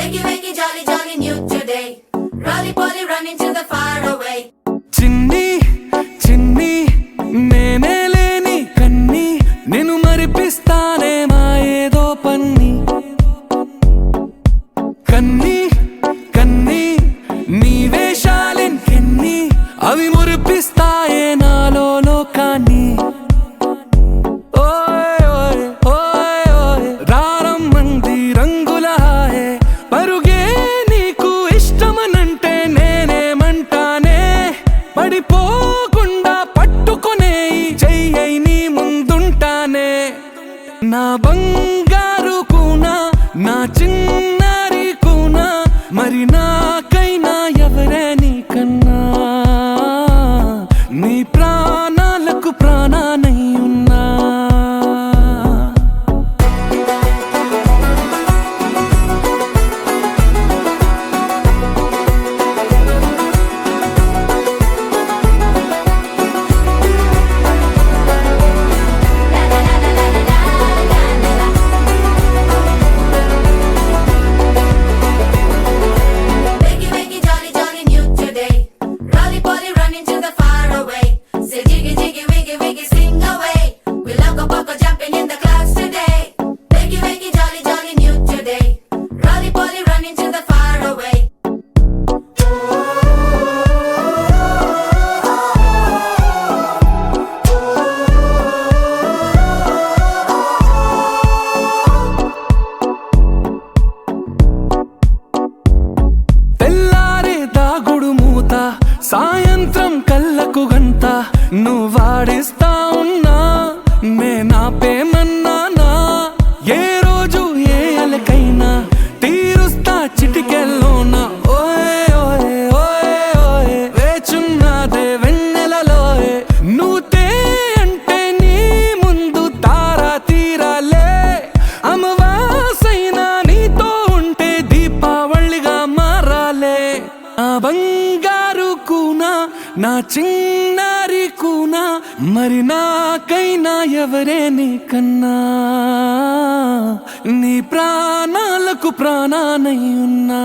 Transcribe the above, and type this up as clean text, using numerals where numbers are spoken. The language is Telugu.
Wakey, wakey, jolly, jolly, new today. Rolly poly, running to the far away. చిన్ని చిన్ని నేనే లేని కన్ని నిన్ను మరిపిస్తానే మా ఏదో పన్ని కన్ని కన్ని నీ వేషాలెన్కెన్ని అవి మురిపిస్తాయే నాలో లోకాన్ని ఓయ్ ఓయ్ ఓయ్ ఓయ్ రారమ్మంది రంగుల హాయే పరుగే నీకు ఇష్టమనంటే నేనేమంటానే పడిపోకుండా పట్టుకునే చెయ్యై నీ ముందుంటానే నా బంగారు కూనా నా చిన్నారి కూనా మరి నాకైనా ఎవరే నీకన్నా నీ ప్రాణాలకు ప్రాణానై ఉన్నా Wakey, wakey, jolly, jolly, new today. Rolly poly, running to the far away. Say jiggy, jiggy, wiggy, wiggy, sing away. We loco poco jumping in the clouds today. Wakey, wakey, jolly, jolly, new today. Rolly poly, running to the far away. తెల్లారే దాగుడు మూత సాయంత్రం కళ్ళకు గంట నువ్వాడిస్తా ఉన్నా నేనాపేమన్నానా ఏ రోజు ఏ అలకైనా తీరుస్తా చిటికెల్లోనా ఓయ్ ఓయ్ ఓయ్ ఓయ్ వేచున్నదే వెన్నెలలోయే నువ్వుతే అంటే నీ ముందు తారా తీరాలే అమవాసైనా నీతో ఉంటే దీపావళిగా మారాలే నా బంగారు కూనా నా చిన్నారి కూనా మరి నాకైనా ఎవరే నీకన్నా నీ ప్రాణాలకు ప్రాణానై ఉన్నా